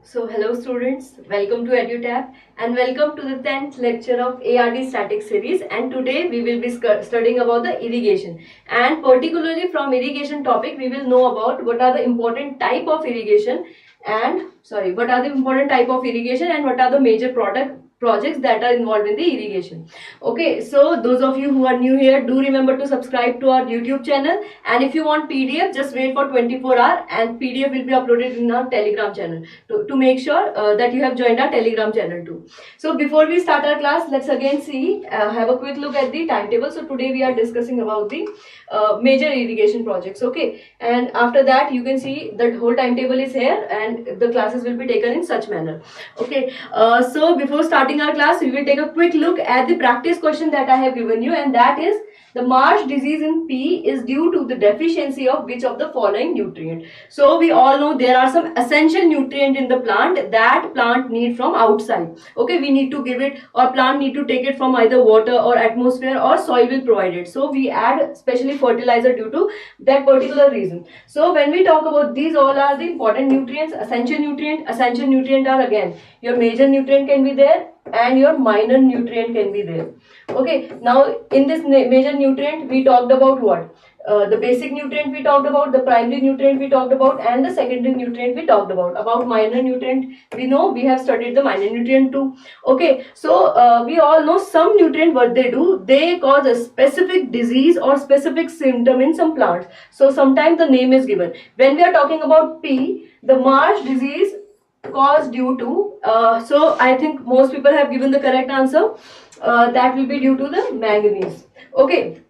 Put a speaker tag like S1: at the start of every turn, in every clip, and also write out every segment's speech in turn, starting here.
S1: So hello students, welcome to EduTap and welcome to the 10th lecture of ARD Static series, and today we will be studying about the irrigation, and particularly from irrigation topic we will know about what are the important type of irrigation and what are the important type of irrigation and what are the major projects that are involved in the irrigation. Okay, so those of you who are new here, do remember to subscribe to our YouTube channel, and if you want PDF, just wait for 24 hours and PDF will be uploaded in our Telegram channel to make sure that you have joined our Telegram channel too. So before we start our class, let's again have a quick look at the timetable. So today we are discussing about the major irrigation projects. Okay, and after that you can see that whole timetable is here and the classes will be taken in such manner. Okay, so before starting our class, we will take a quick look at the practice question that I have given you, and that is the marsh disease in pea is due to the deficiency of which of the following nutrient. So we all know there are some essential nutrient in the plant that plant need from outside. Okay, we need to give it, or plant need to take it from either water or atmosphere, or soil will provide it. So we add especially fertilizer due to that particular reason. So when we talk about these all are the important nutrients, essential nutrient are again your major nutrient can be there and your minor nutrient can be there. Okay, now in this major nutrient we talked about what? The basic nutrient we talked about, the primary nutrient we talked about, and the secondary nutrient we talked about. About minor nutrient, we know we have studied the minor nutrient too. Okay, so we all know some nutrient what they do, they cause a specific disease or specific symptom in some plants. So sometimes the name is given. When we are talking about pea, the marsh disease caused due to, so I think most people have given the correct answer. That will be due to the manganese. Okay,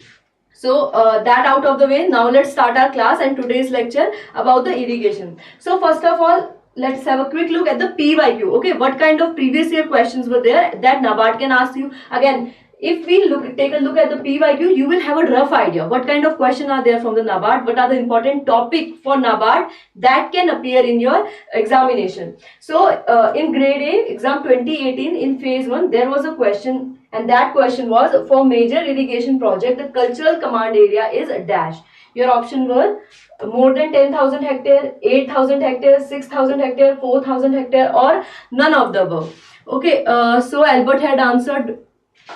S1: so that out of the way, now let's start our class and today's lecture about the irrigation. So first of all, let's have a quick look at the PYQ. Okay, what kind of previous year questions were there that NABARD can ask you. Again, if we take a look at the PYQ, you will have a rough idea what kind of question are there from the NABARD, what are the important topic for NABARD that can appear in your examination. So in grade A exam 2018 in phase 1 there was a question, and that question was for major irrigation project the cultural command area is dash. Your option were more than 10,000 hectare, 8,000 hectare, 6,000 hectare, 4,000 hectare, or none of the above. Okay, so Albert had answered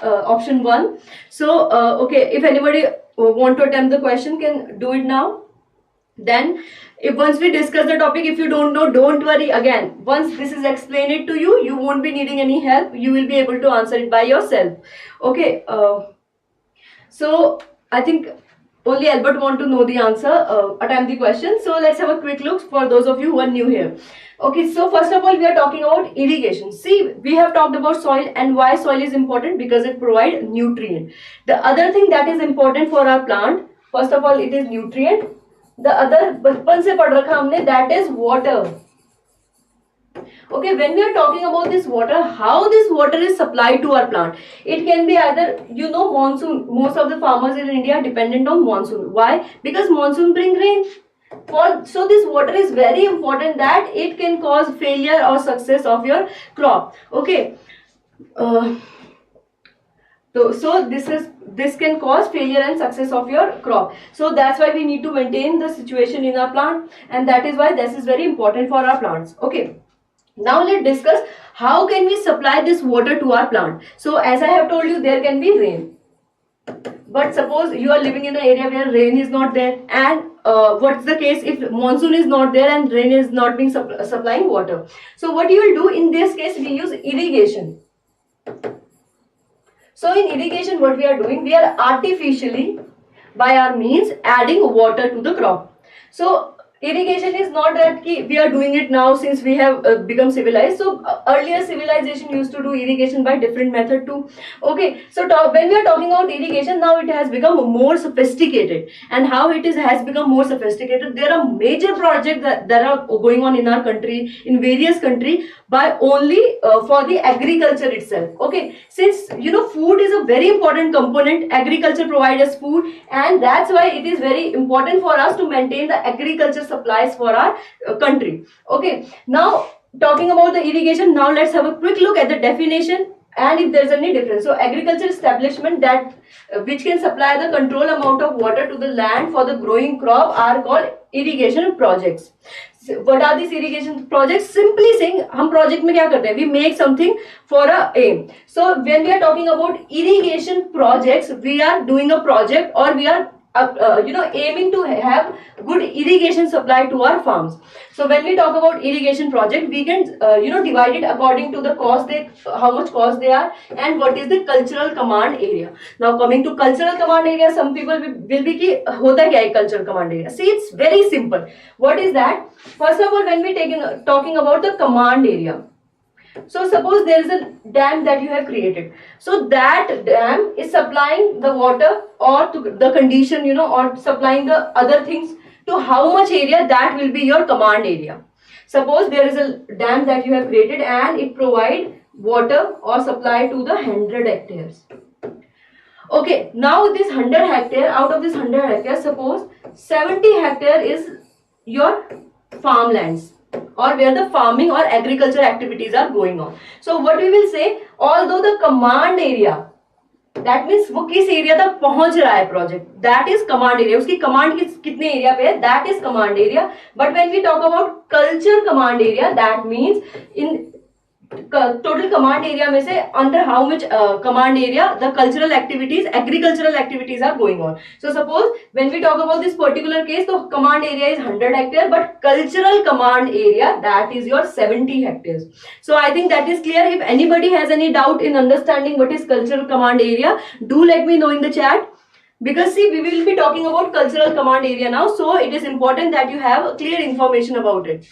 S1: option 1. So okay, if anybody want to attempt the question can do it now. Then if once we discuss the topic, if you don't know, don't worry. Again, once this is explained it to you, you won't be needing any help, you will be able to answer it by yourself. Okay, so I think only Albert want to know the answer, attempt the question. So let's have a quick look for those of you who are new here. Okay, so first of all we are talking about irrigation. See, we have talked about soil, and why soil is important, because it provides nutrient. The other thing that is important for our plant, first of all it is nutrient. The other बचपन से पढ़ रखा हमने, that is water. Okay, when we are talking about this water, how this water is supplied to our plant, it can be either, you know, monsoon. Most of the farmers in India are dependent on monsoon. Why? Because monsoon bring rain. So this water is very important that it can cause failure or success of your crop. Okay, so this can cause failure and success of your crop. So that's why we need to maintain the situation in our plant, and that is why this is very important for our plants. Okay, now let's discuss how can we supply this water to our plant. So as I have told you, there can be rain, but suppose you are living in an area where rain is not there, and what's the case if monsoon is not there and rain is not being supplying water? So what you will do in this case, we use irrigation. So in irrigation what we are doing, we are artificially by our means adding water to the crop. So irrigation is not that we are doing it now since we have become civilized. So earlier civilization used to do irrigation by different method too. Okay, so when we are talking about irrigation, now it has become more sophisticated. And how it has become more sophisticated, there are major projects that are going on in our country, in various countries, by only for the agriculture itself. Okay, since you know food is a very important component, agriculture provides us food, and that's why it is very important for us to maintain the agriculture supplies for our country. Okay, now talking about the irrigation, now let's have a quick look at the definition and if there is any difference. So agriculture establishment that which can supply the control amount of water to the land for the growing crop are called irrigation projects. What are these irrigation projects? Simply saying, हम project में क्या करते हैं? We make something for a aim. So when we are talking about irrigation projects, we are doing a project, or we are aiming to have good irrigation supply to our farms. So when we talk about irrigation project, we can divide it according to the cost, how much cost they are, and what is the cultural command area. Now coming to cultural command area, some people will be ki hota kya hai cultural command area. See, it's very simple. What is that? First of all, when we talking about the command area, so suppose there is a dam that you have created. So that dam is supplying the water, or to the condition, or supplying the other things to how much area, that will be your command area. Suppose there is a dam that you have created and it provide water or supply to the 100 hectares. Okay, now this 100 hectare, out of this 100 hectares, suppose 70 hectare is your farmlands, or where the farming or agriculture activities are going on. So what we will say, although the command area, that means वो किस area तक पहुंच रहा है project, that is command area. उसकी command कितने area पे है, that is command area. But when we talk about culture command area, that means in total command area में से under how much command area the cultural activities, agricultural activities are going on. So suppose when we talk about this particular case, the command area is 100 hectare, but cultural command area, that is your 70 hectares. So I think that is clear. If anybody has any doubt in understanding what is cultural command area, do let me know in the chat. Because see, we will be talking about cultural command area now, so it is important that you have clear information about it.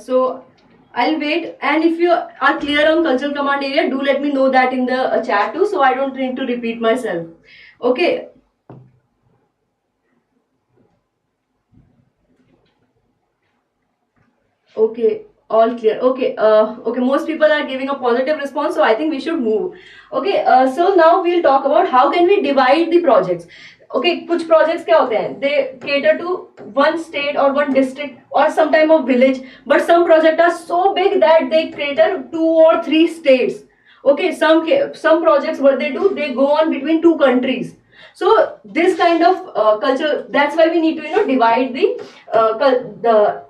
S1: So I'll wait, and if you are clear on cultural command area, do let me know that in the chat too, so I don't need to repeat myself. Okay. Okay, all clear. Okay, okay, most people are giving a positive response, so I think we should move. Okay, so now we'll talk about how can we divide the projects. Okay, कुछ projects क्या होते हैं, they cater to one state or one district or some type of village, but some projects are so big that they cater 2 or 3 states. Okay, some projects, what they do, they go on between 2 countries. So this kind of culture, that's why we need to divide the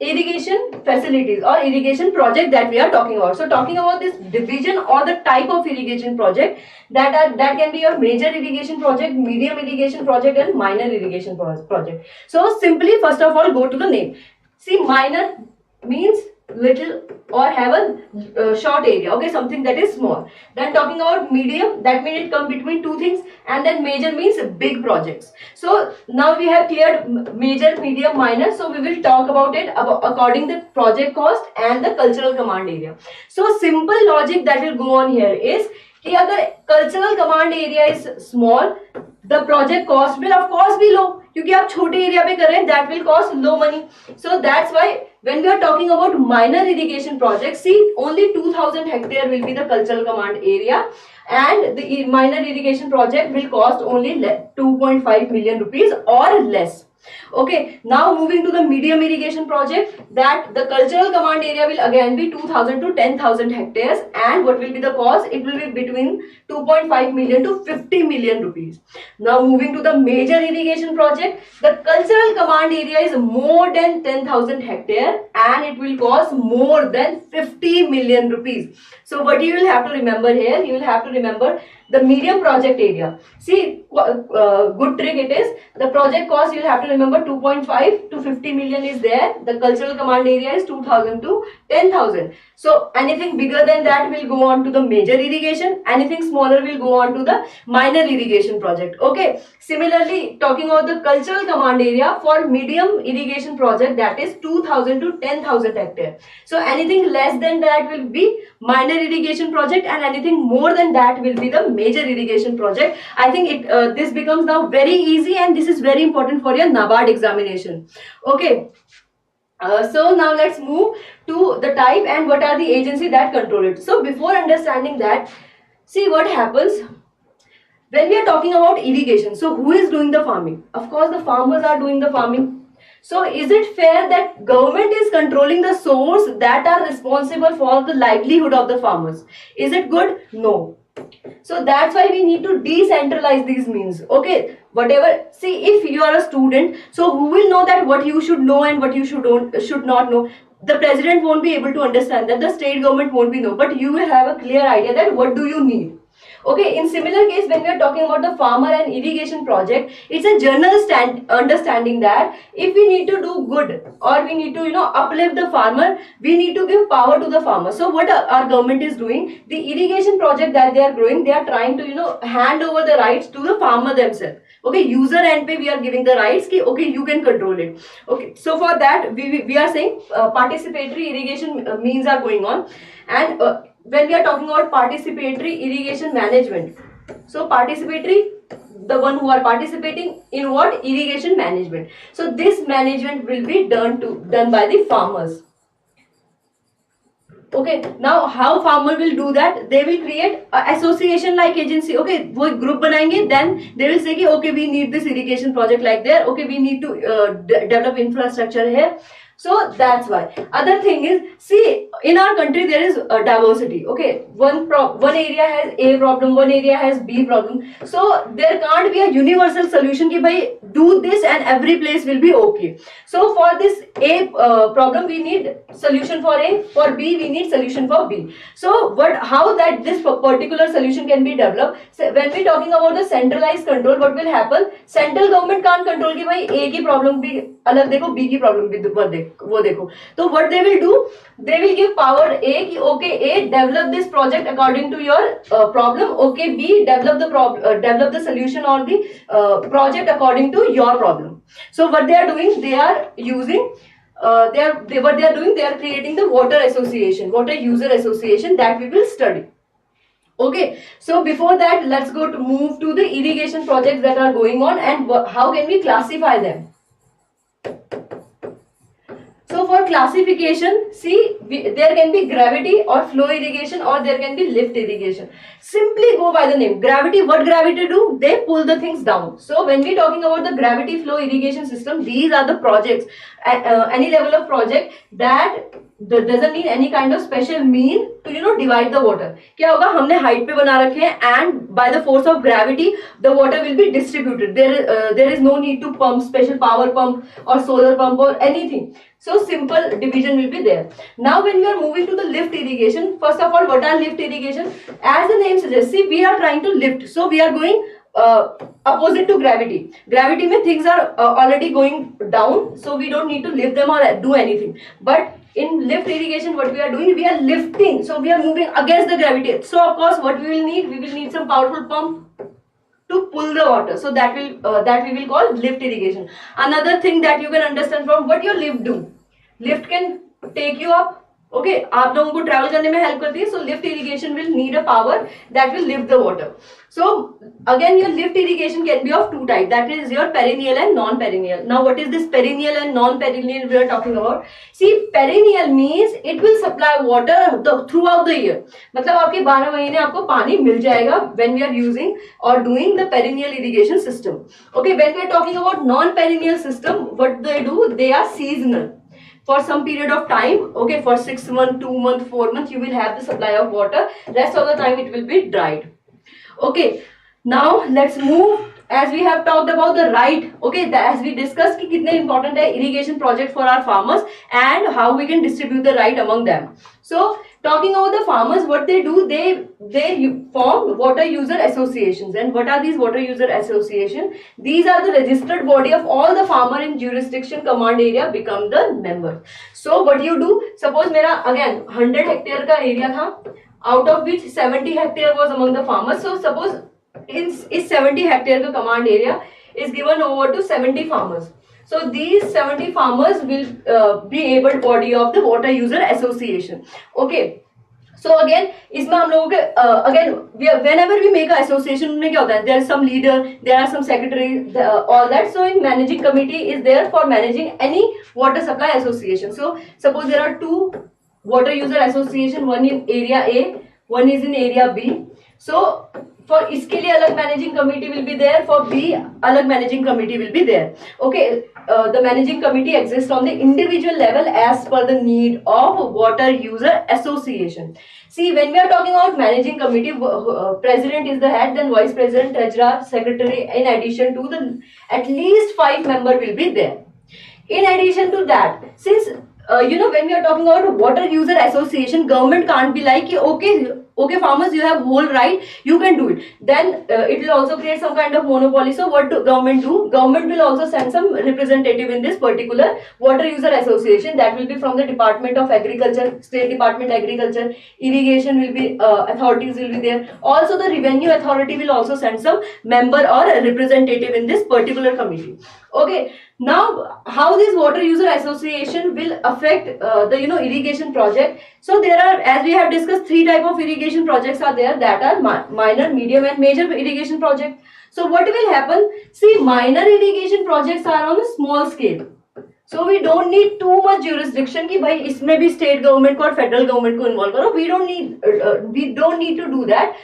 S1: irrigation facilities or irrigation project that we are talking about. So talking about this division or the type of irrigation project, that can be your major irrigation project, medium irrigation project, and minor irrigation project. So simply first of all go to the name. See, minor means little or have a short area, okay, something that is small. Then talking about medium, that means it comes between 2 things, and then major means big projects. So now we have cleared major, medium, minor, so we will talk about it according to project cost and the cultural command area. So simple logic that will go on here is कि अगर cultural command area is small, the project cost will of course be low, क्योंकि आप छोटे area पे कर रहे हैं, that will cost low money. So that's why when we are talking about minor irrigation projects, see, only 2000 hectare will be the cultural command area, and the minor irrigation project will cost only 2.5 million rupees or less. Okay, now moving to the medium irrigation project, that the cultural command area will again be 2000 to 10,000 hectares, and what will be the cost? It will be between 2.5 million to 50 million rupees. Now moving to the major irrigation project, the cultural command area is more than 10,000 hectare and it will cost more than 50 million rupees. So what you will have to remember here, you will have to remember the medium project area. See, good trick it is. The project cost, you will have to remember 2.5 to 50 million is there. The cultural command area is 2000 to 10,000. So anything bigger than that will go on to the major irrigation. Anything smaller will go on to the minor irrigation project. Okay. Similarly, talking about the cultural command area for medium irrigation project, that is 2000 to 10,000 hectare. So anything less than that will be minor irrigation project, and anything more than that will be the major irrigation project. I think this becomes now very easy, and this is very important for your NABARD examination. Okay. So now let's move to the type and what are the agency that control it. So before understanding that, see what happens when we are talking about irrigation. So who is doing the farming? Of course, the farmers are doing the farming. So is it fair that government is controlling the source that are responsible for the livelihood of the farmers? Is it good? No. So that's why we need to decentralize these means. Okay, whatever, see, if you are a student, so who will know that what you should know and what you should not know? The president won't be able to understand that, the state government won't be know, but you will have a clear idea that what do you need. Okay, in similar case, when we are talking about the farmer and irrigation project, it's a general understanding that if we need to do good or we need to, uplift the farmer, we need to give power to the farmer. So what our government is doing, the irrigation project that they are growing, they are trying to, hand over the rights to the farmer themselves. Okay, user end pay we are giving the rights ki, okay, you can control it. Okay, so for that we are saying participatory irrigation means are going on. And when we are talking about participatory irrigation management, so participatory, the one who are participating in what? Irrigation management. So this management will be done by the farmers. Okay, now how farmer will do that? They will create a association like agency. Okay, वो group बनाएंगे, then they will say कि okay, we need this irrigation project like there. Okay, we need to develop infrastructure here. So that's why. Other thing is, see, in our country there is diversity. Okay, one area has A problem, one area has B problem. So there can't be a universal solution कि भाई do this and every place will be okay. So for this A problem we need solution for A, for B we need solution for B. So how that this particular solution can be developed? So when we talking about the centralized control, what will happen? Central government can't control कि भाई A की problem भी अलग देखो, B की problem भी वो देखो. तो what they will do, they will give power A कि okay A develop this project according to your problem, okay B develop the solution or the project according to your problem. So what they are doing, they are using they are creating the water user association that we will study. Okay, so before that let's move to the irrigation projects that are going on and how can we classify them. So for classification, see, there can be gravity or flow irrigation or there can be lift irrigation. Simply go by the name. Gravity, what gravity do? They pull the things down. So when we talking about the gravity flow irrigation system, these are the projects, any level of project that doesn't need any kind of special mean to divide the water. क्या होगा, हमने height पे बना रखे हैं and by the force of gravity the water will be distributed. There is no need to pump, special power pump or solar pump or anything. So simple division will be there. Now when we are moving to the lift irrigation, first of all, what are lift irrigation? As the name suggests, see, we are trying to lift. So we are going opposite to gravity. Gravity means things are already going down, so we don't need to lift them or do anything. But in lift irrigation, what we are doing, we are lifting. So we are moving against the gravity. So of course, what we will need some powerful pump to pull the water. So that we will call lift irrigation. Another thing that you can understand from what your lift do. Lift can take you up. Okay, आप लोगों को travel करने में help करती है. So lift irrigation will need a power that will lift the water. So again, your lift irrigation can be of two types. That is your perennial and non-perennial. Now what is this perennial and non-perennial we are talking about? See, perennial means it will supply water throughout the year. मतलब आपके 12 महीने आपको पानी मिल जाएगा when we are using or doing the perennial irrigation system. Okay, when we are talking about non-perennial system, what they do? They are seasonal. For some period of time, okay, for 6 months, 2 months, 4 months, you will have the supply of water. Rest of the time it will be dried. Okay, now let's move. As we have talked about the right, okay, as we discussed कि कितने important है irrigation project for our farmers and how we can distribute the right among them. So talking about the farmers, what they do, they form water user associations. And what are these water user associations? These are the registered body of all the farmer in jurisdiction command area become the member. So what you do, suppose मेरा again 100 hectare का area था, out of which 70 hectare was among the farmers. So suppose is 70 hectare का command area is given over to 70 farmers. So these 70 farmers will be able body of the water user association. Okay. So again, इसमें हम लोगों के again whenever we make a association में क्या होता है? There is some leader, there are some secretary, all that. So in managing committee is there for managing any water supply association. So suppose there are two water user association, one in area A, one is in area B. So for इसके लिए अलग managing committee will be there, for B अलग managing committee will be there. Okay, the managing committee exists on the individual level as per the need of water user association. See, when we are talking about managing committee, president is the head, then vice president, treasurer, secretary, in addition to the at least 5 members will be there. In addition to that, since when we are talking about water user association, government can't be like, okay farmers, you have whole right, you can do it. Then it will also create some kind of monopoly. So what do government do? Government will also send some representative in this particular water user association. That will be from the Department of Agriculture, State Department Agriculture, irrigation will be, authorities will be there. Also the revenue authority will also send some member or a representative in this particular committee. Okay, now how this water user association will affect the irrigation project. So there are, as we have discussed, 3 type of irrigation projects are there, that are minor, medium and major irrigation project. So what will happen? See, minor irrigation projects are on a small scale. So we don't need too much jurisdiction कि भाई इसमें भी state government को और federal government को involve करो. We don't need to do that.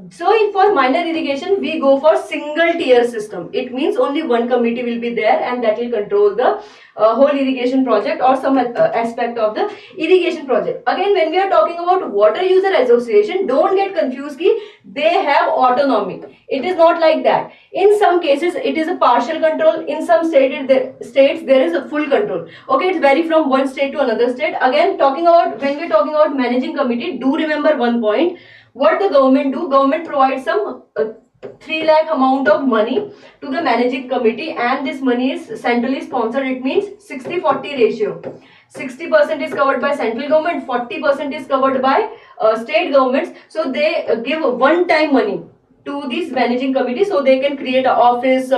S1: So for minor irrigation, we go for single tier system. It means only one committee will be there and that will control the whole irrigation project or some aspect of the irrigation project. Again, when we are talking about water user association, don't get confused कि they have autonomy. It is not like that. In some cases, it is a partial control. In some states, there is a full control. Okay, it's vary from one state to another state. Again, when we are talking about managing committee, do remember one point. What the government do? Government provides some 3 lakh amount of money to the managing committee, and this money is centrally sponsored. It means 60-40 ratio. 60% is covered by central government, 40% is covered by state governments. So they give one-time money to this managing committee, so they can create an office,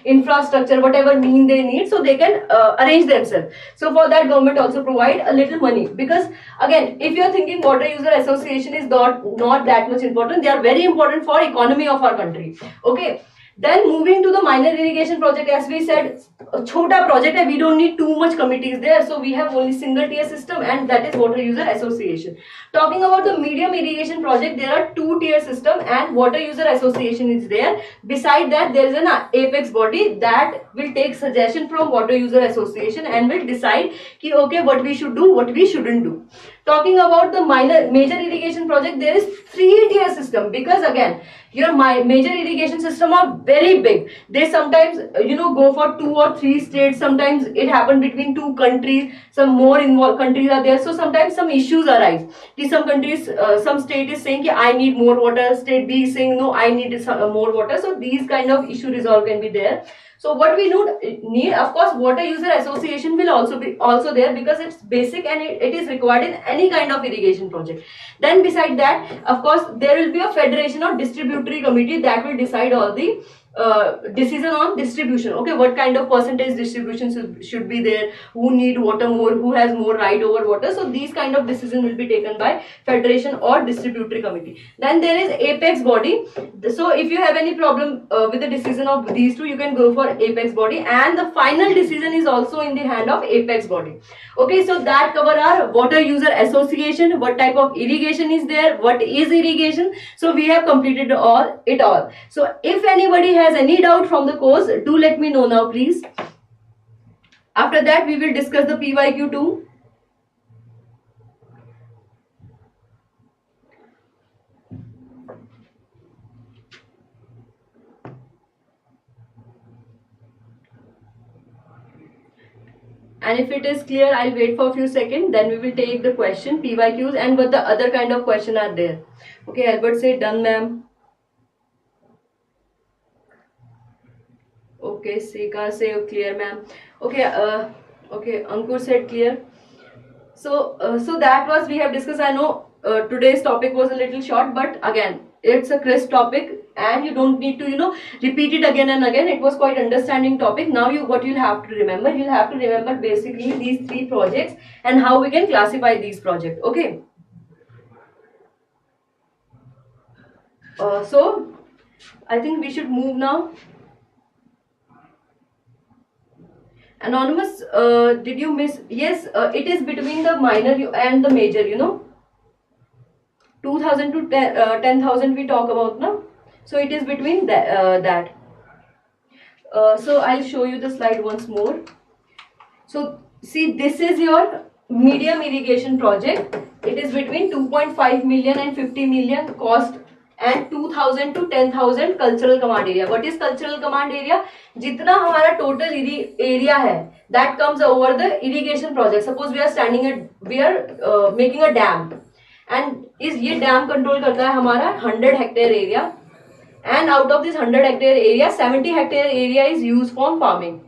S1: infrastructure, whatever mean they need, so they can arrange themselves. So for that, government also provide a little money, because again, if you are thinking water user association is not that much important, they are very important for economy of our country. Okay. Then moving to the minor irrigation project, as we said, a chota project, we don't need too much committees there, so we have only single tier system, and that is water user association. Talking about the medium irrigation project, there are 2 tier system and water user association is there. Beside that, there is an apex body that will take suggestion from water user association and will decide ki, okay, what we should do, what we shouldn't do. Talking about the major irrigation project, there is 3 tier system, because again, your major irrigation system are very big. They sometimes go for 2 or 3 states. Sometimes it happens between 2 countries. Some more involved countries are there. So sometimes some issues arise. Some countries, some state is saying I need more water. State B is saying no, I need more water. So these kind of issue resolve can be there. So what we need, of course, water user association will also be there, because it's basic and it is required in any kind of irrigation project. Then beside that, of course, there will be a federation or distributory committee that will decide all the decision on distribution. Okay, what kind of percentage distribution should be there, who need water more, who has more right over water. So these kind of decision will be taken by federation or distributory committee. Then there is apex body. So if you have any problem with the decision of these 2, you can go for apex body, and the final decision is also in the hand of apex body. Okay, so that cover our water user association, what type of irrigation is there, what is irrigation. So we have completed it all. So if anybody has any doubt from the course, do let me know now, please. After that, we will discuss the PYQ too. And if it is clear, I'll wait for a few seconds. Then we will take the question, PYQs, and what the other kind of question are there. Okay, Albert said done, ma'am. Okay, Sika say clear, ma'am. Okay, okay, Ankur said clear. So that was we have discussed. I know today's topic was a little short, but again, it's a crisp topic, and you don't need to repeat it again and again. It was quite understanding topic. Now what you'll have to remember, you'll have to remember basically these 3 projects and how we can classify these projects. Okay. So I think we should move now. Anonymous, did you miss? Yes, it is between the minor and the major, 2000 to 10,000 we talk about now. So it is between that. So I'll show you the slide once more. So see, this is your medium irrigation project. It is between 2.5 million and 50 million cost and 2000 to 10,000 cultural command area. What is cultural command area? जितना हमारा total area है, that comes over the irrigation project. Suppose we are making a dam, and ये dam control करता है हमारा 100 hectare area, and out of this 100 hectare area, 70 hectare area is used for farming.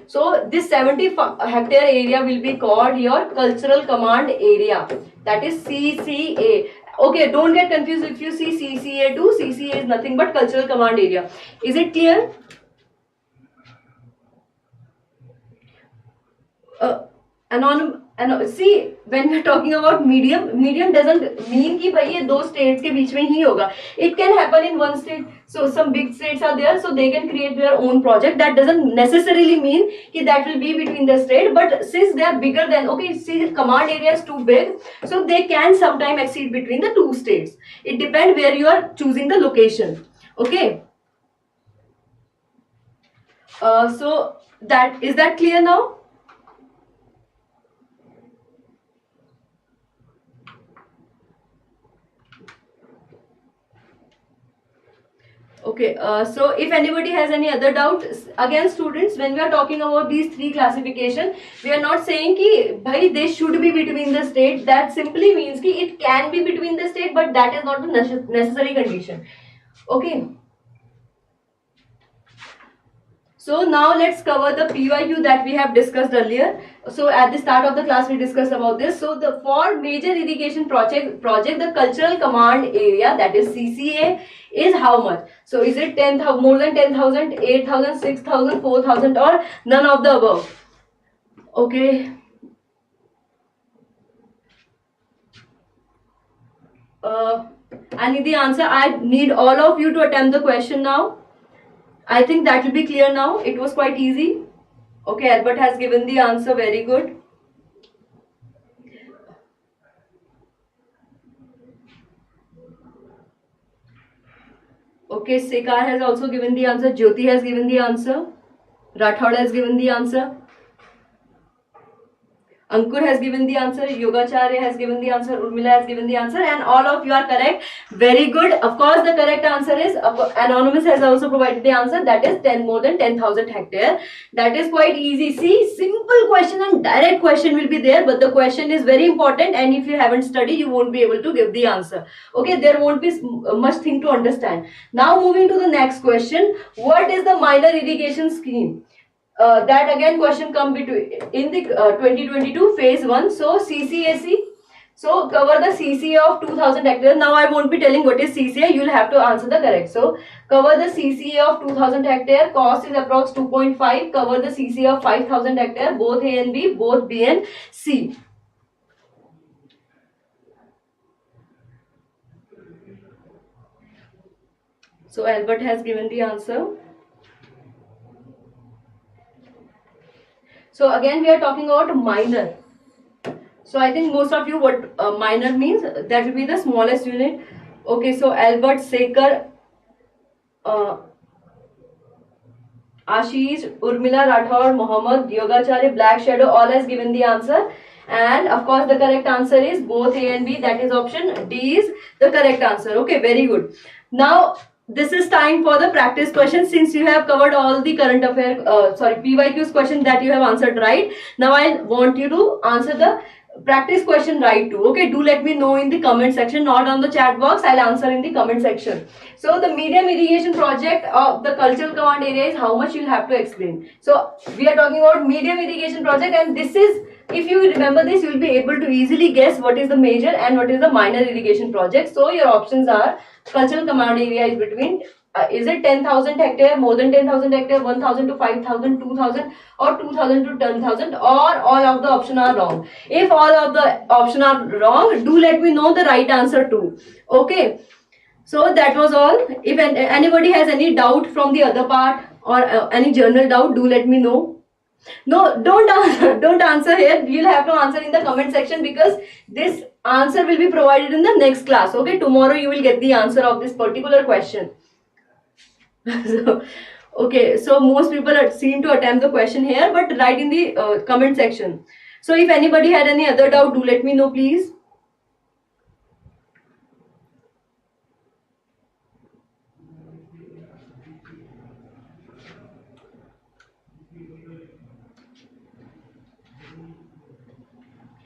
S1: So this 70 hectare area will be called your cultural command area, that is CCA. Okay, don't get confused if you see CCA too. CCA is nothing but cultural command area. Is it clear? See, when we are talking about medium doesn't mean कि भाई ये दो states के बीच में ही होगा. It can happen in one state. So some big states are there, so they can create their own project. That doesn't necessarily mean कि that will be between the state. But since they are bigger than, okay, see, the command area is too big, so they can sometime exceed between the two states. It depends where you are choosing the location. Okay. So is that clear now? Okay, so if anybody has any other doubt, again students, when we are talking about these three classification, we are not saying कि भाई they should be between the state. That simply means कि it can be between the state, but that is not the necessary condition. Okay. So now let's cover the PYQ that we have discussed earlier. So at the start of the class we discussed about this. So for major irrigation project the cultural command area, that is CCA, is how much? So is it 10,000, more than 10,000, 8,000, 6,000, 4,000, or none of the above? Okay. I need the answer. I need all of you to attempt the question now. I think that will be clear now. It was quite easy. Okay, Albert has given the answer. Very good. Okay, Sekar has also given the answer. Jyoti has given the answer. Rathod has given the answer. Ankur has given the answer, Yogacharya has given the answer, Urmila has given the answer, and all of you are correct. Very good. Of course, the correct answer is, Anonymous has also provided the answer, that is more than 10,000 hectare. That is quite easy. See, simple question and direct question will be there, but the question is very important, and if you haven't studied, you won't be able to give the answer. Okay, there won't be much thing to understand. Now moving to the next question, what is the minor irrigation scheme? That again question come between in the 2022 phase 1. So CCAC, so cover the CCA of 2000 hectares. Now I won't be telling what is CCA, you will have to answer the correct. So cover the CCA of 2000 hectare, cost is approx 2.5, cover the CCA of 5000 hectare, both A and B, both B and C. So Albert has given the answer. So again we are talking about minor. So I think most of you what minor means, that will be the smallest unit. Okay, so Albert, Sekar, Ashish, Urmila, Rathod, Mohammed, Yogacharya, Black Shadow, all has given the answer. And of course the correct answer is both A and B, that is option D is the correct answer. Okay, very good. Now this is time for the practice question. Since you have covered all the current affair, PYQs question that you have answered right. Now I want you to answer the practice question right too. Okay, do let me know in the comment section, not on the chat box. I'll answer in the comment section. So the medium irrigation project of the cultural command area is how much you'll have to explain. So we are talking about medium irrigation project, and this is, if you remember this, you will be able to easily guess what is the major and what is the minor irrigation project. So your options are, cultural command area is between, is it 10,000 hectare, more than 10,000 hectare, 1,000 to 5,000, 2,000, or 2,000 to 10,000, or all of the options are wrong. If all of the options are wrong, do let me know the right answer too. Okay, so that was all. If anybody has any doubt from the other part or any general doubt, do let me know. No, don't answer here. You'll have to answer in the comment section, because this answer will be provided in the next class. Okay, tomorrow you will get the answer of this particular question. So, okay, so most people seem to attempt the question here, but write in the comment section. So if anybody had any other doubt, do let me know, please.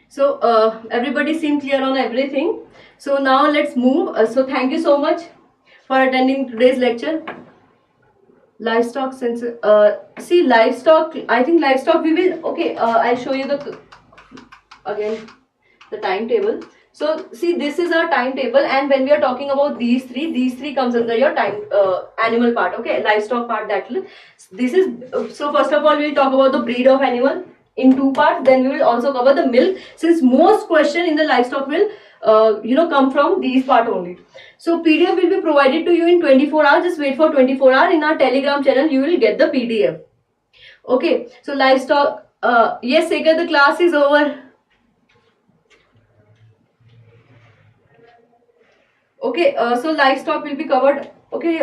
S1: So everybody seemed clear on everything. So now let's move. So thank you so much for attending today's lecture. Livestock sensor. See livestock. I think livestock we will. Okay. I'll show you again the timetable. So see, this is our timetable, and when we are talking about these three comes under your animal part. Okay, livestock part. This is so. First of all, we will talk about the breed of animal in two parts. Then we will also cover the milk, since most question in the livestock will come from these part only. So PDF will be provided to you in 24 hours. Just wait for 24 hours. In our Telegram channel, you will get the PDF. Okay. So livestock. Yes, Sekar, the class is over. Okay, so livestock will be covered. Okay,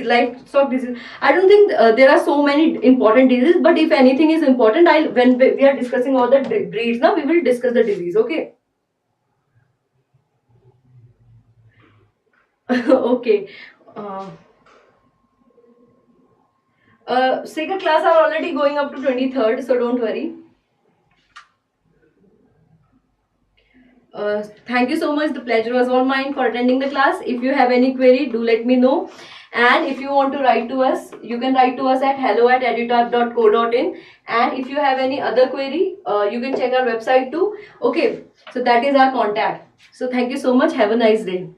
S1: livestock disease. I don't think there are so many important diseases, but if anything is important, when we are discussing all the breeds, now we will discuss the disease. Okay. Okay. Second class are already going up to 23rd, so don't worry. Thank you so much. The pleasure was all mine for attending the class. If you have any query, do let me know. And if you want to write to us, you can write to us at hello@edutap.co.in. And if you have any other query, you can check our website too. Okay, so that is our contact. So thank you so much. Have a nice day.